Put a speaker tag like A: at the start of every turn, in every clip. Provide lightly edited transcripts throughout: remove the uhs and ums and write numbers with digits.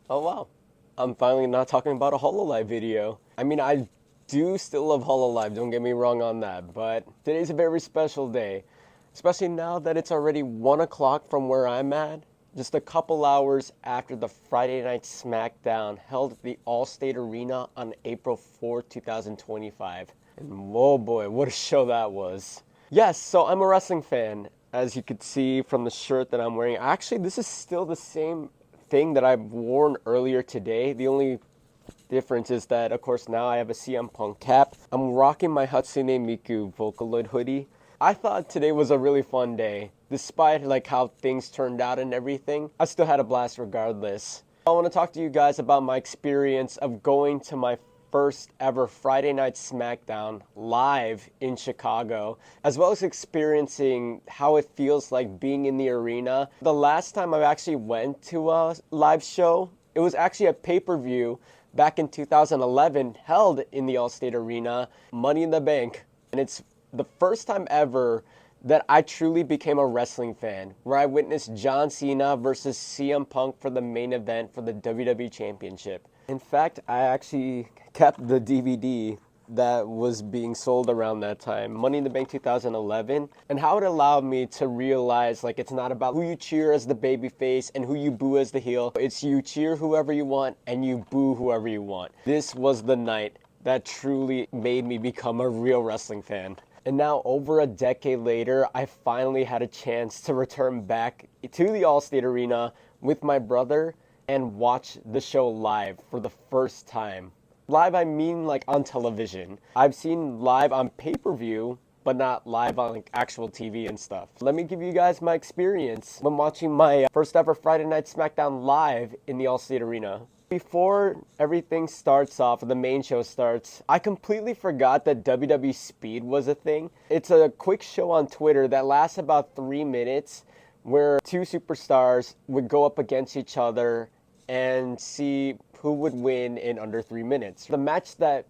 A: Oh wow, I'm finally not talking about a Hololive video. I mean, I do still love Hololive, don't get me wrong on that, but today's a very special day, especially now that it's already 1 o'clock from where I'm at, just a couple hours after the Friday Night SmackDown held at the Allstate Arena on April 4th, 2025. And whoa boy, what a show that was. Yes, so I'm a wrestling fan, as you could see from the shirt that I'm wearing. Actually, this is still the same thing that I've worn earlier today. The only difference is that, of course, now I have a CM Punk cap. I'm rocking my Hatsune Miku Vocaloid hoodie. I thought today was a really fun day. Despite like how things turned out and everything, I still had a blast regardless. I want to talk to you guys about my experience of going to my first ever Friday Night SmackDown live in Chicago, as well as experiencing how it feels like being in the arena. The last time I actually went to a live show, it was actually a pay-per-view back in 2011 held in the Allstate Arena, Money in the Bank. And it's the first time ever that I truly became a wrestling fan, where I witnessed John Cena versus CM Punk for the main event for the WWE Championship. In fact, I actually kept the DVD that was being sold around that time, Money in the Bank 2011, and how it allowed me to realize like it's not about who you cheer as the babyface and who you boo as the heel. It's you cheer whoever you want and you boo whoever you want. This was the night that truly made me become a real wrestling fan. And now, over a decade later, I finally had a chance to return back to the Allstate Arena with my brother and watch the show live for the first time. Live, I mean like on television. I've seen live on pay-per-view, but not live on like actual TV and stuff. Let me give you guys my experience when watching my first ever Friday Night SmackDown live in the Allstate Arena. Before everything starts off, the main show starts, I completely forgot that WWE Speed was a thing. It's a quick show on Twitter that lasts about 3 minutes where two superstars would go up against each other and see who would win in under 3 minutes. The match that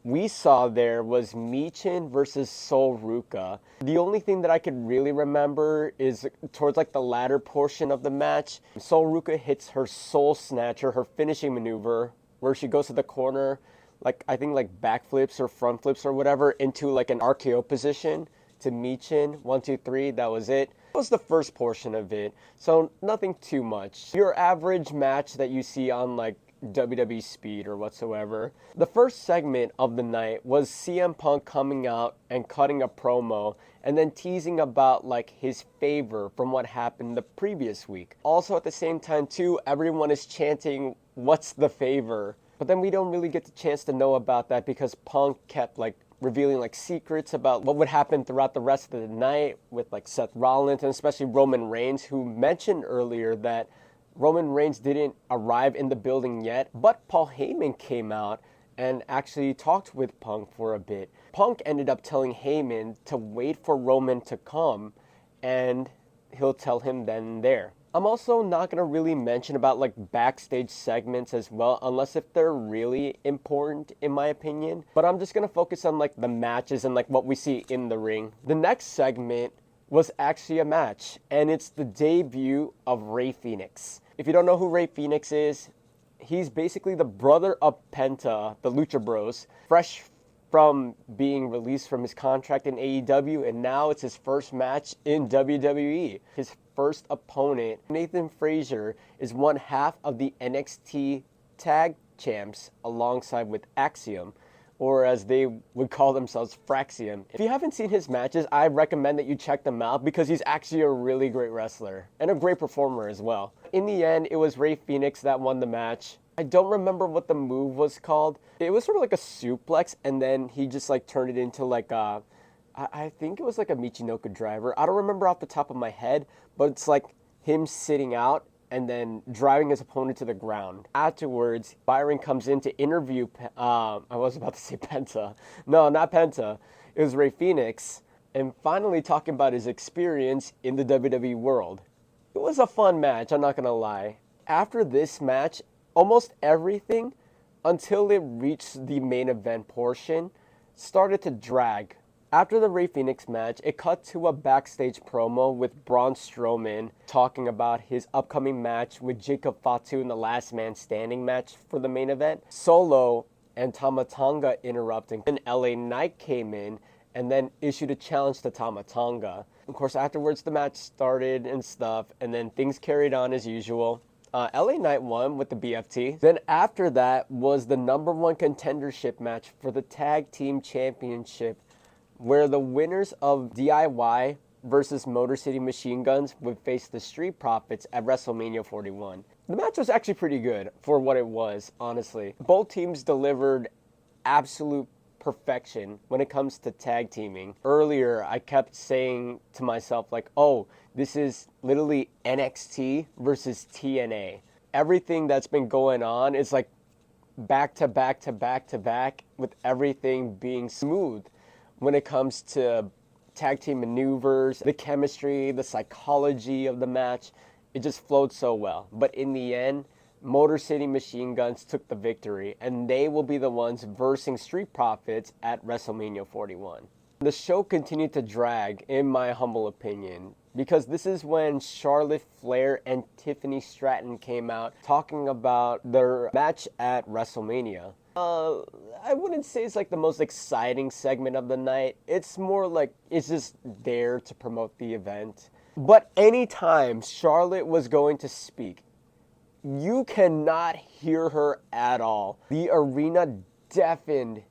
A: we saw there was Michin versus Sol Ruka. The only thing that I could really remember is towards like the latter portion of the match, Sol Ruka hits her Soul Snatcher, her finishing maneuver, where she goes to the corner, like I think like backflips or front flips or whatever, into like an RKO position to Michin. 1, 2, 3, that was it. That was the first portion of it, so nothing too much. Your average match that you see on like WWE Speed or whatsoever. The first segment of the night was CM Punk coming out and cutting a promo and then teasing about like his favor from what happened the previous week. Also at the same time too, everyone is chanting, "What's the favor?" But then we don't really get the chance to know about that because Punk kept like revealing like secrets about what would happen throughout the rest of the night with like Seth Rollins and especially Roman Reigns, who mentioned earlier that Roman Reigns didn't arrive in the building yet, but Paul Heyman came out and actually talked with Punk for a bit. Punk ended up telling Heyman to wait for Roman to come and he'll tell him then and there. I'm also not going to really mention about like backstage segments as well, unless if they're really important in my opinion. But I'm just going to focus on like the matches and like what we see in the ring. The next segment was actually a match, and it's the debut of Rey Fenix. If you don't know who Rey Fenix is, he's basically the brother of Penta, the Lucha Bros, fresh from being released from his contract in AEW, and now it's his first match in WWE. His first opponent, Nathan Frazier, is one half of the NXT Tag Champs alongside with Axiom, or as they would call themselves, Fraxium. If you haven't seen his matches, I recommend that you check them out because he's actually a really great wrestler and a great performer as well. In the end, it was Rey Fenix that won the match. I don't remember what the move was called. It was sort of like a suplex, and then he just like turned it into like a, I think it was like a Michinoku driver. I don't remember off the top of my head, but it's like him sitting out and then driving his opponent to the ground. Afterwards, Byron comes in to interview, I was about to say Penta. No, not Penta. It was Rey Fenix. And finally talking about his experience in the WWE world. It was a fun match, I'm not going to lie. After this match, almost everything, until it reached the main event portion, started to drag. After the Rey Fenix match, it cut to a backstage promo with Braun Strowman talking about his upcoming match with Jacob Fatu in the Last Man Standing match for the main event. Solo and Tama Tonga interrupting. Then LA Knight came in and then issued a challenge to Tama Tonga. Of course, afterwards the match started and stuff, and then things carried on as usual. LA Knight won with the BFT. Then after that was the #1 contendership match for the Tag Team Championship, where the winners of DIY versus Motor City Machine Guns would face the Street Profits at WrestleMania 41. The match was actually pretty good for what it was, honestly. Both teams delivered absolute perfection when it comes to tag teaming. Earlier, I kept saying to myself, like, oh, this is literally NXT versus TNA. Everything that's been going on is like back to back to back to back, with everything being smooth when it comes to tag team maneuvers, the chemistry, the psychology of the match. It just flowed so well. But in the end, Motor City Machine Guns took the victory, and they will be the ones versing Street Profits at WrestleMania 41. The show continued to drag, in my humble opinion, because this is when Charlotte Flair and Tiffany Stratton came out talking about their match at WrestleMania. I wouldn't say it's like the most exciting segment of the night. It's more like it's just there to promote the event. But anytime Charlotte was going to speak, you cannot hear her at all. The arena deafened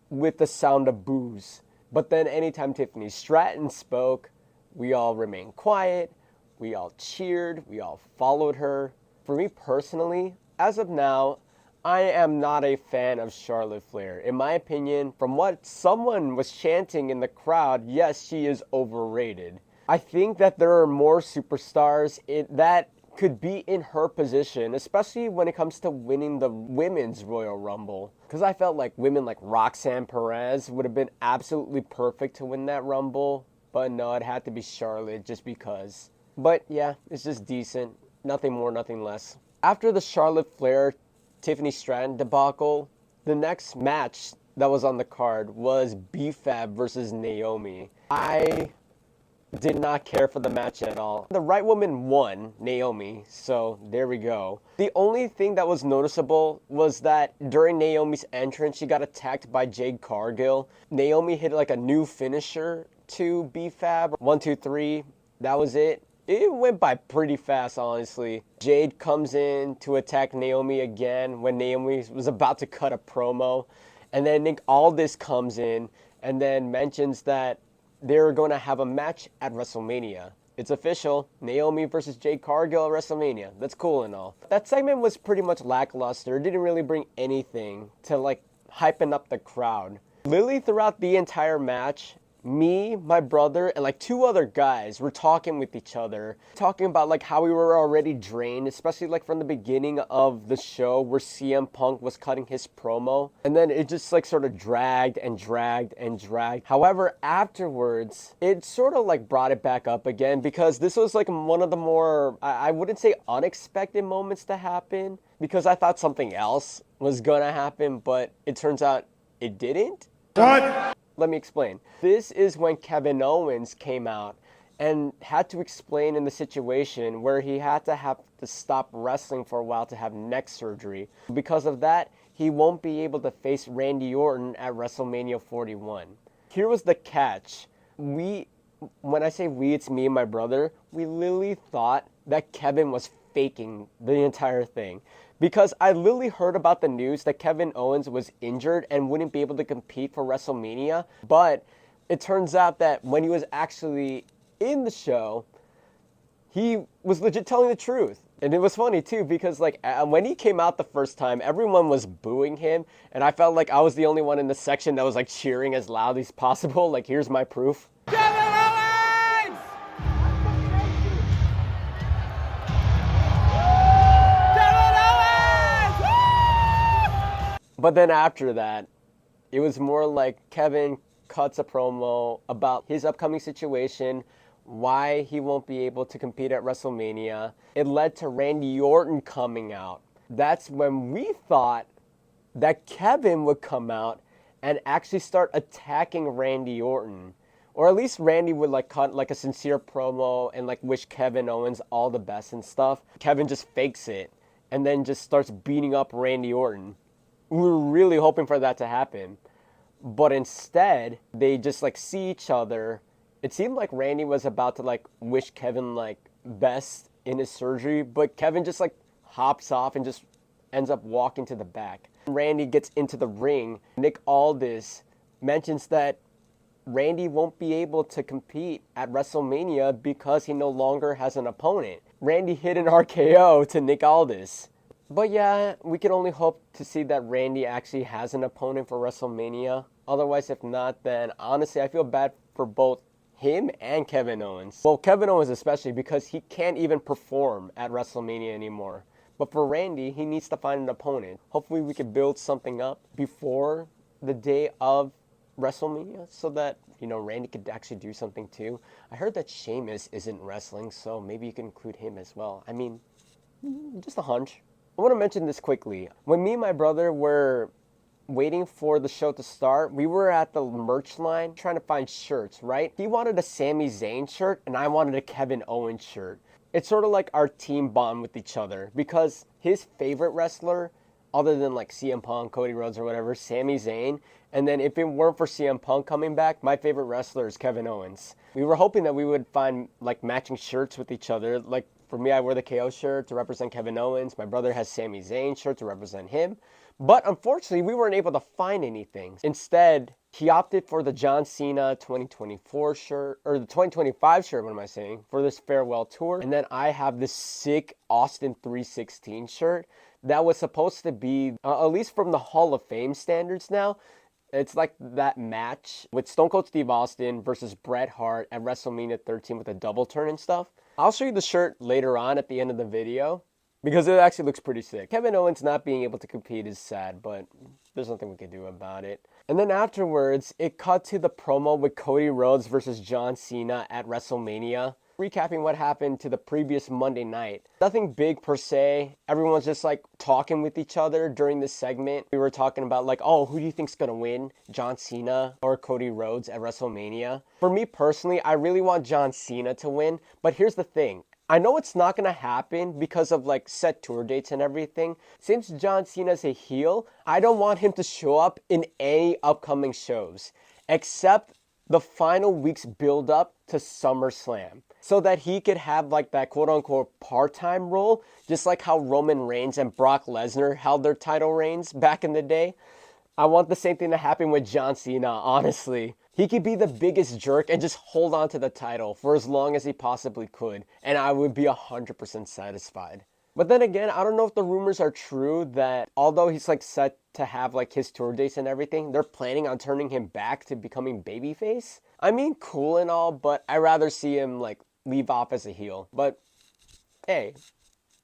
A: with the sound of boos. But then anytime Tiffany Stratton spoke, we all remained quiet, we all cheered, we all followed her. For me personally, as of now, I am not a fan of Charlotte Flair. In my opinion, from what someone was chanting in the crowd, yes, she is overrated. I think that there are more superstars that could be in her position, especially when it comes to winning the Women's Royal Rumble. Because I felt like women like Roxanne Perez would have been absolutely perfect to win that Rumble. But no, it had to be Charlotte just because. But yeah, it's just decent. Nothing more, nothing less. After the Charlotte Flair Tiffany Stratton debacle, the next match that was on the card was B-Fab versus Naomi. I did not care for the match at all. The right woman won, Naomi, so there we go. The only thing that was noticeable was that during Naomi's entrance, she got attacked by Jade Cargill. Naomi hit like a new finisher to B-Fab. 1, 2, 3, that was it. It went by pretty fast, honestly. Jade comes in to attack Naomi again when Naomi was about to cut a promo. And then Nick Aldis comes in and then mentions that they're going to have a match at WrestleMania. It's official. Naomi versus Jade Cargill at WrestleMania. That's cool and all. That segment was pretty much lackluster. It didn't really bring anything to like hyping up the crowd. Literally throughout the entire match, me, my brother, and like 2 other guys were talking with each other, talking about like how we were already drained, especially like from the beginning of the show where CM Punk was cutting his promo, and then it just like sort of dragged and dragged and dragged. However, afterwards, it sort of like brought it back up again, because this was like one of the more, I wouldn't say unexpected moments to happen, because I thought something else was gonna happen, but it turns out it didn't.
B: What?
A: Let me explain. This is when Kevin Owens came out and had to explain in the situation where he had to have to stop wrestling for a while to have neck surgery. Because of that, he won't be able to face Randy Orton at WrestleMania 41. Here was the catch. When I say we, it's me and my brother, we literally thought that Kevin was faking the entire thing. Because I literally heard about the news that Kevin Owens was injured and wouldn't be able to compete for WrestleMania. But it turns out that when he was actually in the show, he was legit telling the truth. And it was funny too, because like when he came out the first time, everyone was booing him. And I felt like I was the only one in the section that was like cheering as loud as possible. Like, here's my proof. But then after that, it was more like Kevin cuts a promo about his upcoming situation, why he won't be able to compete at WrestleMania. It led to Randy Orton coming out. That's when we thought that Kevin would come out and actually start attacking Randy Orton. Or at least Randy would like cut like a sincere promo and like wish Kevin Owens all the best and stuff. Kevin just fakes it and then just starts beating up Randy Orton. We were really hoping for that to happen. But instead, they just like see each other. It seemed like Randy was about to like wish Kevin like best in his surgery, but Kevin just like hops off and just ends up walking to the back. Randy gets into the ring. Nick Aldis mentions that Randy won't be able to compete at WrestleMania because he no longer has an opponent. Randy hit an RKO to Nick Aldis. But yeah, we can only hope to see that Randy actually has an opponent for WrestleMania. Otherwise, if not, then honestly, I feel bad for both him and Kevin Owens. Well, Kevin Owens especially because he can't even perform at WrestleMania anymore. But for Randy, he needs to find an opponent. Hopefully we can build something up before the day of WrestleMania so that, Randy could actually do something too. I heard that Sheamus isn't wrestling, so maybe you can include him as well. I mean, just a hunch. I want to mention this quickly. When me and my brother were waiting for the show to start, we were at the merch line trying to find shirts, right? He wanted a Sami Zayn shirt and I wanted a Kevin Owens shirt. It's sort of like our team bond with each other because his favorite wrestler, other than like CM Punk, Cody Rhodes or whatever, Sami Zayn. And then if it weren't for CM Punk coming back, my favorite wrestler is Kevin Owens. We were hoping that we would find like matching shirts with each other. Like for me, I wear the KO shirt to represent Kevin Owens. My brother has Sami Zayn shirt to represent him. But unfortunately, we weren't able to find anything. Instead, he opted for the John Cena 2024 shirt, or the 2025 shirt, what am I saying, for this farewell tour. And then I have this sick Austin 316 shirt that was supposed to be, at least from the Hall of Fame standards now, it's like that match with Stone Cold Steve Austin versus Bret Hart at WrestleMania 13 with a double turn and stuff. I'll show you the shirt later on at the end of the video because it actually looks pretty sick. Kevin Owens not being able to compete is sad, but there's nothing we can do about it. And then afterwards, it cut to the promo with Cody Rhodes versus John Cena at WrestleMania. Recapping what happened to the previous Monday night. Nothing big per se. Everyone's just like talking with each other during this segment. We were talking about like, oh, who do you think's gonna win? John Cena or Cody Rhodes at WrestleMania? For me personally, I really want John Cena to win. But here's the thing. I know it's not gonna happen because of like set tour dates and everything. Since John Cena's a heel, I don't want him to show up in any upcoming shows. Except the final week's build up to SummerSlam. So that he could have like that quote-unquote part-time role, just like how Roman Reigns and Brock Lesnar held their title reigns back in the day. I want the same thing to happen with John Cena, honestly. He could be the biggest jerk and just hold on to the title for as long as he possibly could, and I would be 100% satisfied. But then again, I don't know if the rumors are true that although he's like set to have like his tour dates and everything, they're planning on turning him back to becoming babyface. I mean, cool and all, but I'd rather see him like leave off as a heel. But hey,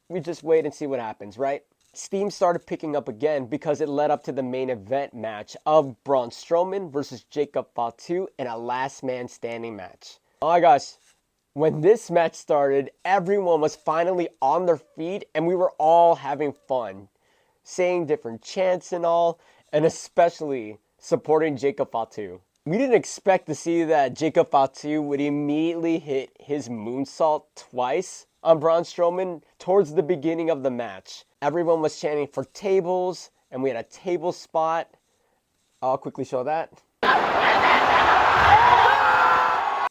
A: we just wait and see what happens, right? Steam started picking up again because it led up to the main event match of Braun Strowman versus Jacob Fatu in a last man standing match. Oh my gosh, when this match started, everyone was finally on their feet and we were all having fun, saying different chants and all, and especially supporting Jacob Fatu. We didn't expect to see that Jacob Fatu would immediately hit his moonsault twice on Braun Strowman towards the beginning of the match. Everyone was chanting for tables, and we had a table spot. I'll quickly show that.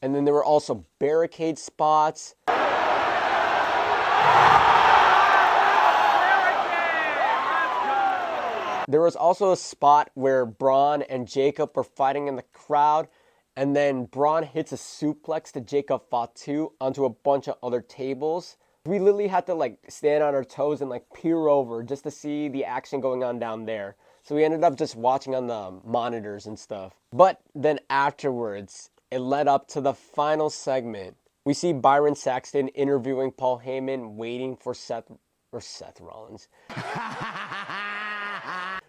A: And then there were also barricade spots. There was also a spot where Braun and Jacob were fighting in the crowd, and then Braun hits a suplex to Jacob Fatu onto a bunch of other tables. We literally had to like stand on our toes and like peer over just to see the action going on down there. So we ended up just watching on the monitors and stuff. But then afterwards, it led up to the final segment. We see Byron Saxton interviewing Paul Heyman, waiting for Seth Rollins.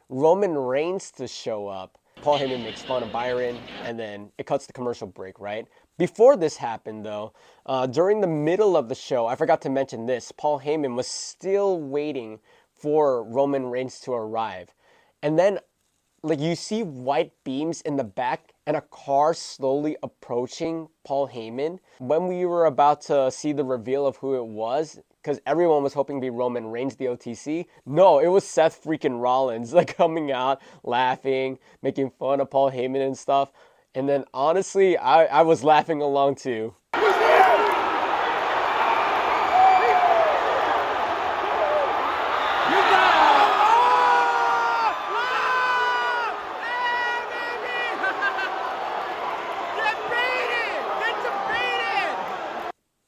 A: Roman Reigns to show up. Paul Heyman makes fun of Byron, and then it cuts to commercial break, right? Before this happened, though, during the middle of the show, I forgot to mention this, Paul Heyman was still waiting for Roman Reigns to arrive. And then like you see white beams in the back and a car slowly approaching Paul Heyman. When we were about to see the reveal of who it was, because everyone was hoping to be Roman Reigns, the OTC. No, it was Seth freaking Rollins, like coming out, laughing, making fun of Paul Heyman and stuff. And then honestly, I was laughing along too.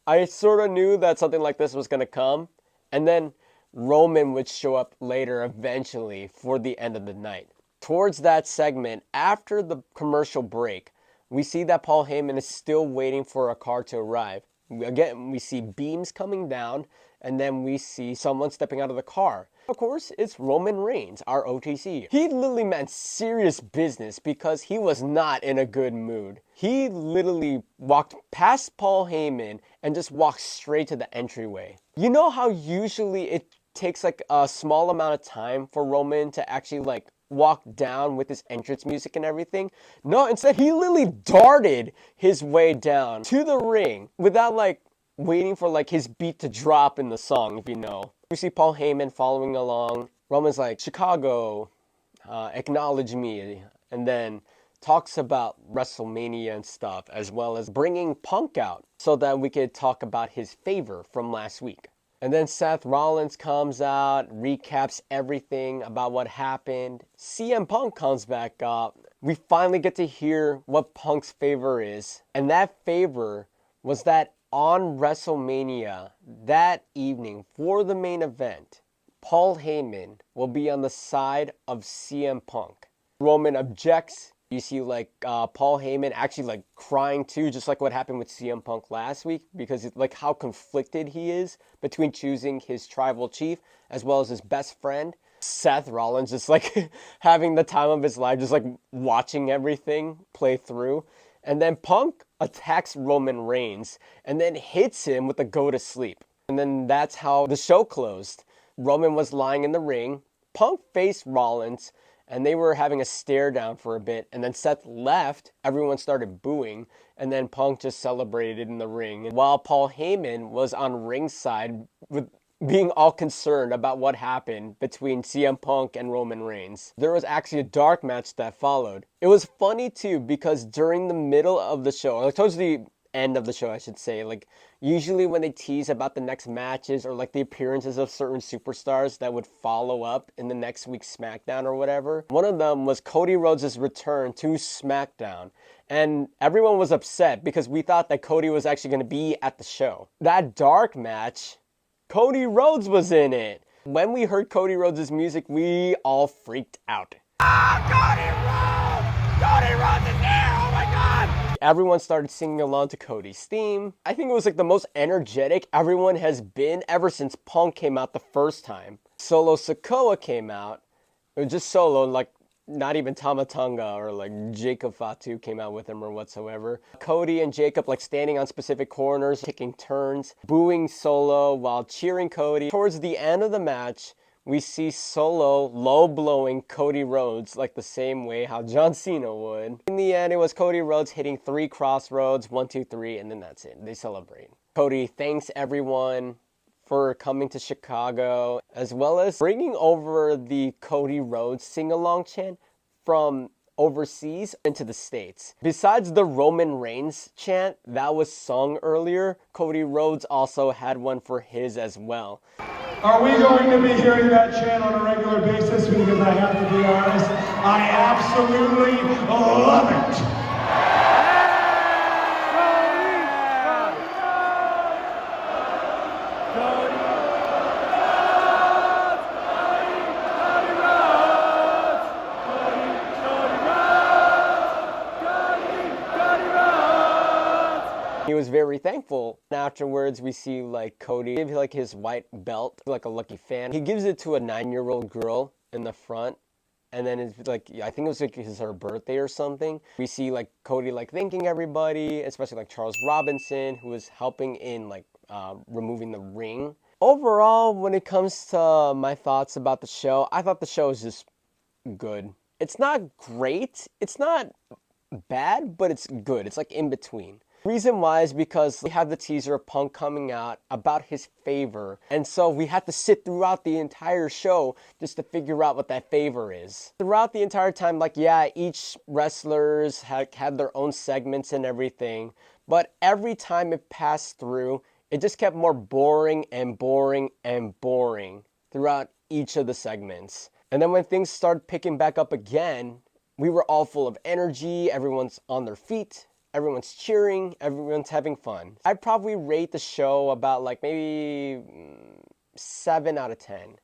A: I sort of knew that something like this was going to come. And then Roman would show up later eventually for the end of the night. Towards that segment, after the commercial break, we see that Paul Heyman is still waiting for a car to arrive. Again, we see beams coming down, and then we see someone stepping out of the car. Of course, it's Roman Reigns, our OTC. He literally meant serious business because he was not in a good mood. He literally walked past Paul Heyman and just walked straight to the entryway. You know how usually it takes like a small amount of time for Roman to actually like walk down with his entrance music and everything? No, instead he literally darted his way down to the ring without like waiting for like his beat to drop in the song, if you know. We see Paul Heyman following along. Roman's like, Chicago, acknowledge me. And then talks about WrestleMania and stuff, as well as bringing Punk out so that we could talk about his favor from last week. And then Seth Rollins comes out, recaps everything about what happened. CM Punk comes back up. We finally get to hear what Punk's favor is. And that favor was that on WrestleMania that evening for the main event, Paul Heyman will be on the side of CM Punk. Roman objects. You see like Paul Heyman actually like crying too, just like what happened with CM Punk last week, because it's like how conflicted he is between choosing his tribal chief as well as his best friend. Seth Rollins just like having the time of his life, just like watching everything play through. And then Punk attacks Roman Reigns and then hits him with a go to sleep. And then that's how the show closed. Roman was lying in the ring. Punk faced Rollins and they were having a stare down for a bit. And then Seth left. Everyone started booing. And then Punk just celebrated in the ring. And while Paul Heyman was on ringside with being all concerned about what happened between CM Punk and Roman Reigns. There was actually a dark match that followed. It was funny too because during the middle of the show, or like towards the end of the show I should say, like usually when they tease about the next matches or like the appearances of certain superstars that would follow up in the next week's SmackDown or whatever, one of them was Cody Rhodes' return to SmackDown. And everyone was upset because we thought that Cody was actually going to be at the show. That dark match, Cody Rhodes was in it. When we heard Cody Rhodes' music, we all freaked out. Cody Rhodes! Cody Rhodes is here! Oh my God! Everyone started singing along to Cody's theme. I think it was like the most energetic everyone has been ever since Punk came out the first time. Solo Sikoa came out. It was just Solo, like not even Tama Tonga or like Jacob Fatu came out with him or whatsoever. Cody and Jacob like standing on specific corners, taking turns, booing Solo while cheering Cody. Towards the end of the match, we see Solo low-blowing Cody Rhodes like the same way how John Cena would. In the end, it was Cody Rhodes hitting 3 crossroads, 1, 2, 3, and then that's it. They celebrate. Cody thanks everyone for coming to Chicago, as well as bringing over the Cody Rhodes sing-along chant from overseas into the States. Besides the Roman Reigns chant that was sung earlier, Cody Rhodes also had one for his as well.
B: Are we going to be hearing that chant on a regular basis? Because I have to be honest, I absolutely love it.
A: He was very thankful. Afterwards, we see like Cody give like his white belt like a lucky fan. He gives it to a 9-year-old girl in the front. And then it's like, I think it was like her birthday or something. We see like Cody like thanking everybody, especially like Charles Robinson, who was helping in like removing the ring. Overall, when it comes to my thoughts about the show, I thought the show was just good. It's not great. It's not bad, but it's good. It's like in between. Reason why is because we have the teaser of Punk coming out about his favor, and so we had to sit throughout the entire show just to figure out what that favor is. Throughout the entire time, like, yeah, each wrestlers had their own segments and everything, but every time it passed through, it just kept more boring and boring and boring throughout each of the segments. And then when things started picking back up again, we were all full of energy, everyone's on their feet, everyone's cheering, everyone's having fun. I'd probably rate the show about like maybe 7 out of 10.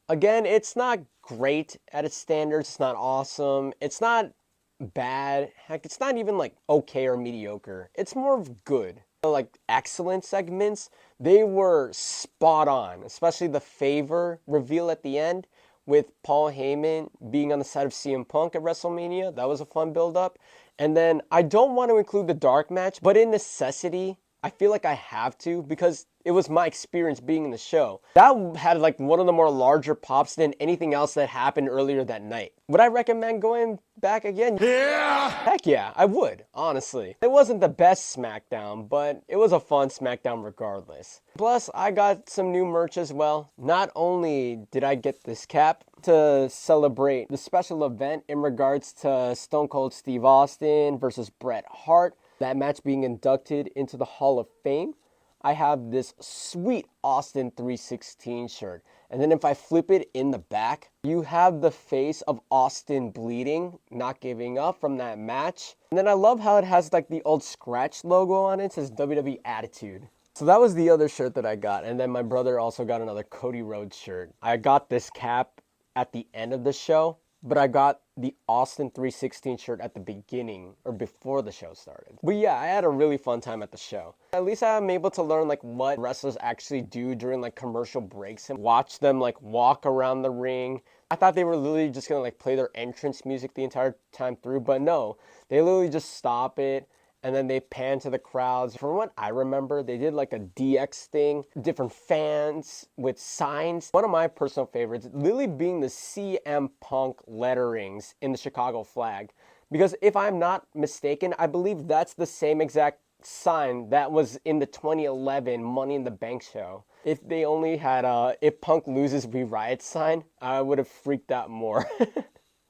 A: Again, it's not great at its standards, it's not awesome, it's not bad, heck, it's not even like okay or mediocre. It's more of good. Like excellent segments, they were spot on, especially the favor reveal at the end with Paul Heyman being on the side of CM Punk at WrestleMania. That was a fun build-up. And then I don't want to include the dark match, but in necessity, I feel like I have to because it was my experience being in the show. That had like one of the more larger pops than anything else that happened earlier that night. Would I recommend going back again? Yeah! Heck yeah, I would, honestly. It wasn't the best SmackDown, but it was a fun SmackDown regardless. Plus, I got some new merch as well. Not only did I get this cap to celebrate the special event in regards to Stone Cold Steve Austin versus Bret Hart, that match being inducted into the Hall of Fame, I have this sweet Austin 316 shirt. And then if I flip it in the back, you have the face of Austin bleeding, not giving up from that match. And then I love how it has like the old scratch logo on it. It says WWE Attitude. So that was the other shirt that I got. And then my brother also got another Cody Rhodes shirt. I got this cap at the end of the show, but I got the Austin 316 shirt at the beginning or before the show started. But yeah, I had a really fun time at the show. At least I'm able to learn like what wrestlers actually do during like commercial breaks and watch them like walk around the ring. I thought they were literally just gonna like play their entrance music the entire time through, but no, they literally just stop it and then they pan to the crowds. From what I remember, they did like a DX thing, different fans with signs. One of my personal favorites, literally being the CM Punk letterings in the Chicago flag. Because if I'm not mistaken, I believe that's the same exact sign that was in the 2011 Money in the Bank show. If they only had if Punk loses we riot sign, I would have freaked out more.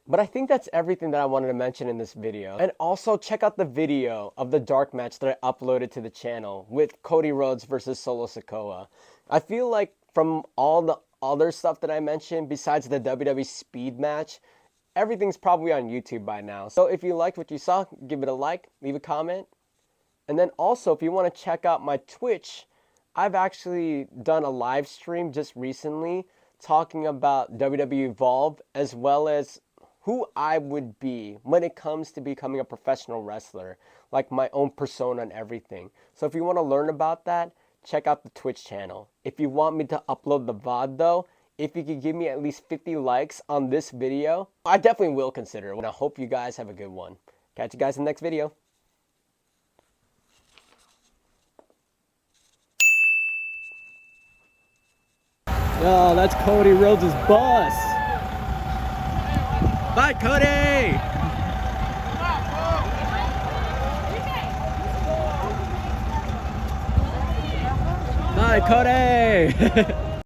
A: But I think that's everything that I wanted to mention in this video. And also check out the video of the dark match that I uploaded to the channel with Cody Rhodes versus Solo Sikoa. I feel like from all the other stuff that I mentioned, besides the WWE Speed match, everything's probably on YouTube by now. So if you liked what you saw, give it a like, leave a comment. And then also, if you want to check out my Twitch, I've actually done a live stream just recently talking about WWE Evolve as well as who I would be when it comes to becoming a professional wrestler, like my own persona and everything. So if you want to learn about that, check out the Twitch channel. If you want me to upload the VOD though, if you could give me at least 50 likes on this video, I definitely will consider it. And I hope you guys have a good one. Catch you guys in the next video. Oh, that's Cody Rhodes' bus. Bye, Cody! Bye, Cody!